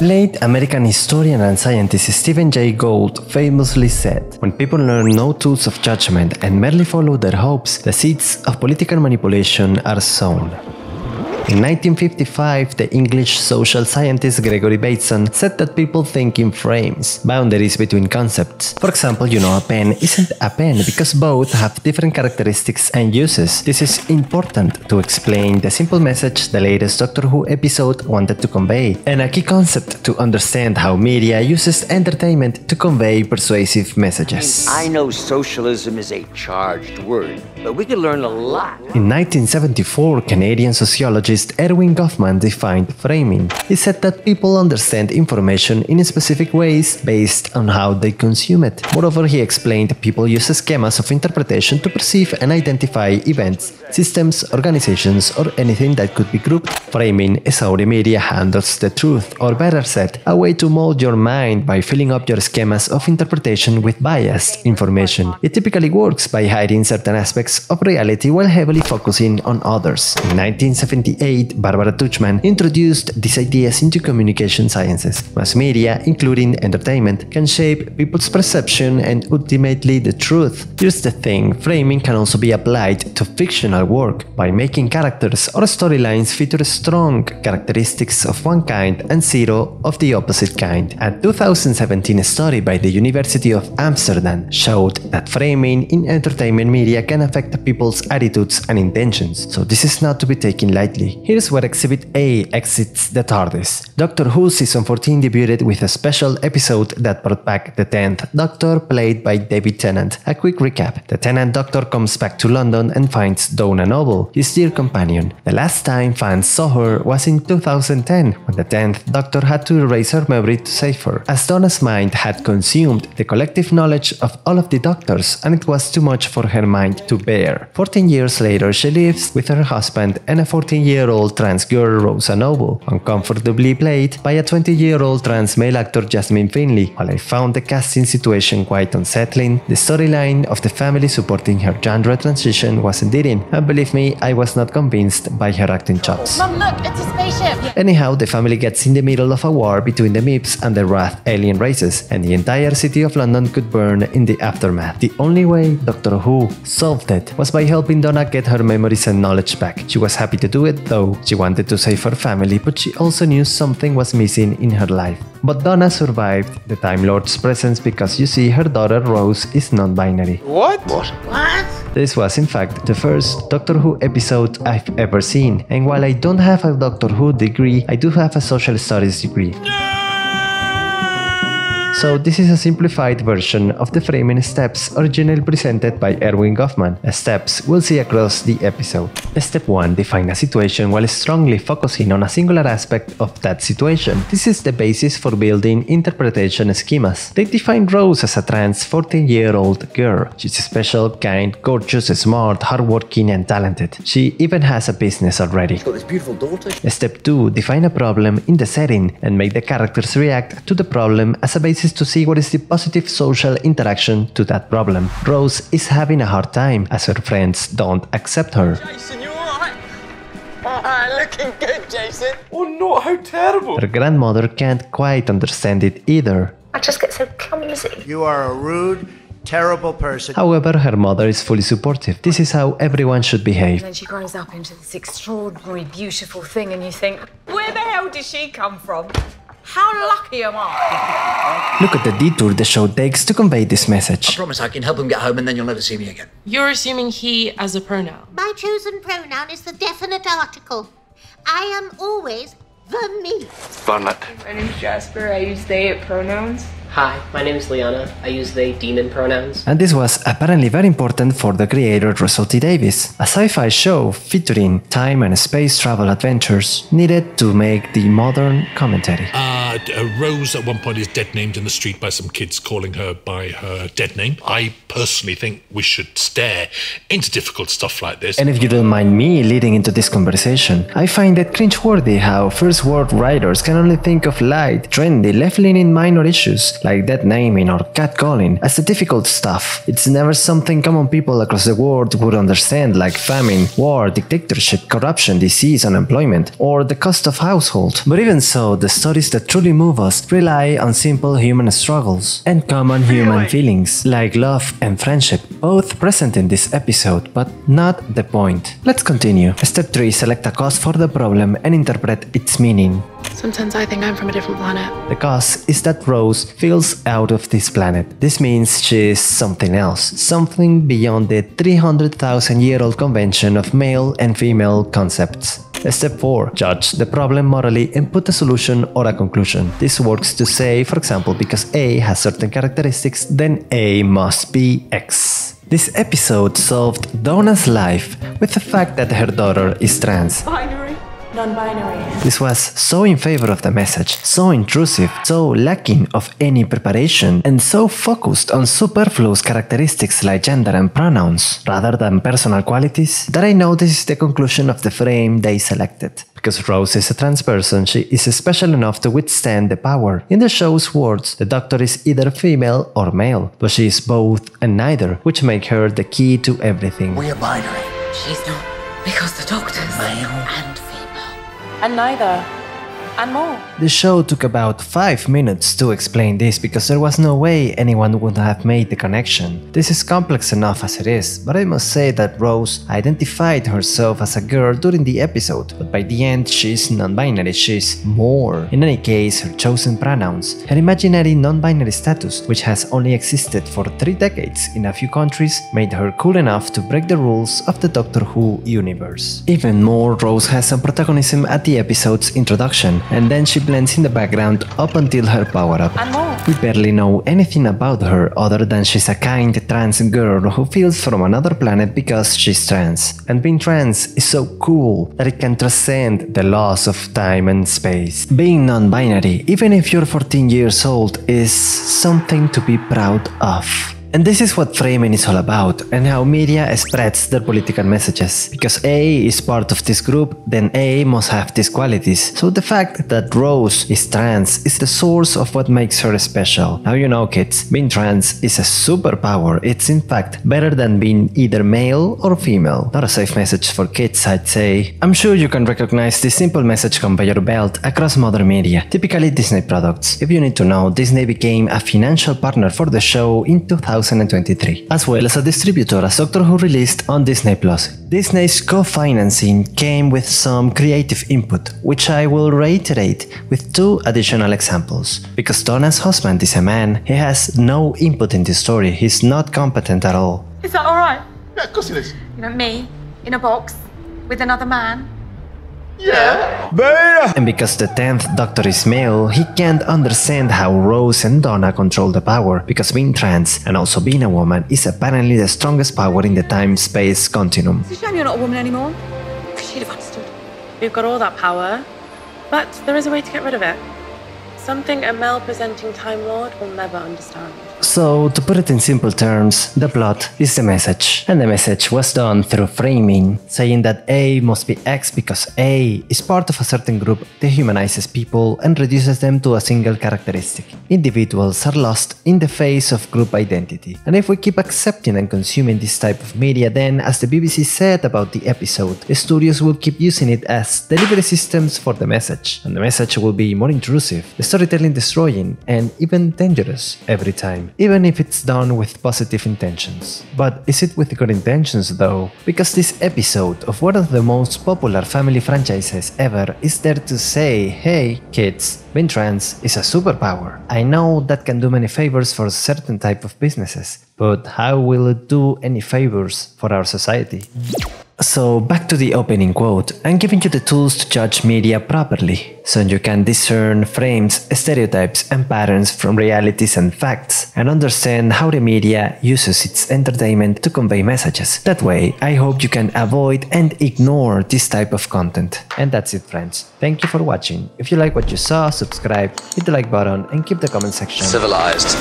Late American historian and scientist Stephen Jay Gould famously said, "When people learn no tools of judgment and merely follow their hopes, the seeds of political manipulation are sown." In 1955, the English social scientist Gregory Bateson said that people think in frames, boundaries between concepts. For example, a pen isn't a pen because both have different characteristics and uses. This is important to explain the simple message the latest Doctor Who episode wanted to convey, and a key concept to understand how media uses entertainment to convey persuasive messages. I know socialism is a charged word, but we can learn a lot. In 1974, Canadian sociologist Erwin Goffman defined framing. He said that people understand information in specific ways based on how they consume it. Moreover, he explained people use schemas of interpretation to perceive and identify events, systems, organizations, or anything that could be grouped. Framing is how the media handles the truth, or better said, a way to mold your mind by filling up your schemas of interpretation with biased information. It typically works by hiding certain aspects of reality while heavily focusing on others. In 1978, Barbara Tuchman introduced these ideas into communication sciences. Mass media, including entertainment, can shape people's perception and ultimately the truth. Here's the thing, framing can also be applied to fictional work by making characters or storylines feature strong characteristics of one kind and zero of the opposite kind. A 2017 study by the University of Amsterdam showed that framing in entertainment media can affect people's attitudes and intentions, so this is not to be taken lightly. Here's where Exhibit A exits the TARDIS. Doctor Who Season 14 debuted with a special episode that brought back the 10th Doctor, played by David Tennant. A quick recap. The 10th Doctor comes back to London and finds Donna Noble, his dear companion. The last time fans saw her was in 2010, when the 10th Doctor had to erase her memory to save her, as Donna's mind had consumed the collective knowledge of all of the Doctors, and it was too much for her mind to bear. 14 years later, she lives with her husband and a 14-year-old trans girl, Rosa Noble, uncomfortably played by a 20-year-old trans male actor, Jasmine Finley. While I found the casting situation quite unsettling, the storyline of the family supporting her genre transition was endearing, and believe me, I was not convinced by her acting chops. Mum, look, it's a spaceship! Anyhow, the family gets in the middle of a war between the MIPS and the Wrath alien races, and the entire city of London could burn in the aftermath. The only way Doctor Who solved it was by helping Donna get her memories and knowledge back. She was happy to do it, though. She wanted to save her family, but she also knew something was missing in her life. But Donna survived the Time Lord's presence because, you see, her daughter Rose is non-binary. What? This was in fact the first Doctor Who episode I've ever seen, and while I don't have a Doctor Who degree, I do have a social studies degree. So this is a simplified version of the framing steps originally presented by Erwin Goffman. The steps we'll see across the episode. Step 1. Define a situation while strongly focusing on a singular aspect of that situation. This is the basis for building interpretation schemas. They define Rose as a trans 14-year-old girl. She's special, kind, gorgeous, smart, hardworking, and talented. She even has a business already. She's got this beautiful daughter. Step 2. Define a problem in the setting and make the characters react to the problem as a basis to see what is the positive social interaction to that problem. Rose is having a hard time as her friends don't accept her. Jason, you alright? Looking good, Jason. Oh no, how terrible. Her grandmother can't quite understand it either. I just get so clumsy. You are a rude, terrible person. However, her mother is fully supportive. This is how everyone should behave. Then she grows up into this extraordinary, beautiful thing, and you think, where the hell did she come from? How lucky am I? Look at the detour the show takes to convey this message. I promise I can help him get home and then you'll never see me again. You're assuming he as a pronoun. My chosen pronoun is the definite article. I am always the me. Burn it. My name's Jasper. I use they pronouns. Hi, my name is Liana. I use they demon pronouns. And this was apparently very important for the creator Russell T. Davies. A sci-fi show featuring time and space travel adventures needed to make the modern commentary. Rose at one point is dead named in the street by some kids calling her by her dead name. I personally think we should stare into difficult stuff like this. And if you don't mind me leading into this conversation, I find it cringeworthy how first world writers can only think of light, trendy, left-leaning minor issues like dead naming or catcalling as the difficult stuff. It's never something common people across the world would understand, like famine, war, dictatorship, corruption, disease, unemployment, or the cost of household. But even so, the stories that truly move us rely on simple human struggles and common human feelings, like love and friendship, both present in this episode, but not the point. Let's continue. Step 3. Select a cause for the problem and interpret its meaning. Sometimes I think I'm from a different planet. The cause is that Rose feels out of this planet. This means she is something else, something beyond the 300,000-year-old convention of male and female concepts. Step 4. Judge the problem morally and put a solution or a conclusion. This works to say, for example, because A has certain characteristics, then A must be X. This episode solved Donna's life with the fact that her daughter is trans. Binary. Non-binary. This was so in favor of the message, so intrusive, so lacking of any preparation, and so focused on superfluous characteristics like gender and pronouns, rather than personal qualities, that I know this is the conclusion of the frame they selected. Because Rose is a trans person, she is special enough to withstand the power. In the show's words, the Doctor is either female or male, but she is both and neither, which make her the key to everything. We are binary. She's not, because the Doctor's Male. and female. And neither. And more. The show took about 5 minutes to explain this because there was no way anyone would have made the connection. This is complex enough as it is, but I must say that Rose identified herself as a girl during the episode, but by the end she's non-binary, she's more. In any case, her chosen pronouns, her imaginary non-binary status, which has only existed for 3 decades in a few countries, made her cool enough to break the rules of the Doctor Who universe. Even more, Rose has some protagonism at the episode's introduction, and then she blends in the background up until her power-up. And more. We barely know anything about her other than she's a kind trans girl who feels from another planet because she's trans. And being trans is so cool that it can transcend the laws of time and space. Being non-binary, even if you're 14 years old, is something to be proud of. And this is what framing is all about, and how media spreads their political messages. Because A is part of this group, then A must have these qualities. So the fact that Rose is trans is the source of what makes her special. Now you know, kids, being trans is a superpower. It's in fact better than being either male or female. Not a safe message for kids, I'd say. I'm sure you can recognize this simple message conveyor belt across modern media, typically Disney products. If you need to know, Disney became a financial partner for the show in 2023, as well as a distributor as Doctor Who released on Disney+. Disney's co-financing came with some creative input, which I will reiterate with 2 additional examples. Because Donna's husband is a man, he has no input in the story, he's not competent at all. Is that alright? Yeah, of course it is. You know, me, in a box, with another man. Yeah. And because the 10th Doctor is male, he can't understand how Rose and Donna control the power, because being trans and also being a woman is apparently the strongest power in the time-space continuum. It's a shame you're not a woman anymore. She'd have understood. We've got all that power, but there is a way to get rid of it. Something a male-presenting Time Lord will never understand. So, to put it in simple terms, the plot is the message. And the message was done through framing, saying that A must be X because A is part of a certain group, dehumanizes people and reduces them to a single characteristic. Individuals are lost in the face of group identity. And if we keep accepting and consuming this type of media, then, as the BBC said about the episode, the studios will keep using it as delivery systems for the message. And the message will be more intrusive, the storytelling destroying, and even dangerous every time. Even if it's done with positive intentions. But is it with good intentions though? Because this episode of one of the most popular family franchises ever is there to say, hey kids, being trans is a superpower. I know that can do many favors for certain type of businesses, but how will it do any favors for our society? So back to the opening quote, I'm giving you the tools to judge media properly, so you can discern frames, stereotypes and patterns from realities and facts, and understand how the media uses its entertainment to convey messages. That way, I hope you can avoid and ignore this type of content. And that's it, friends. Thank you for watching. If you like what you saw, subscribe, hit the like button and keep the comment section civilized.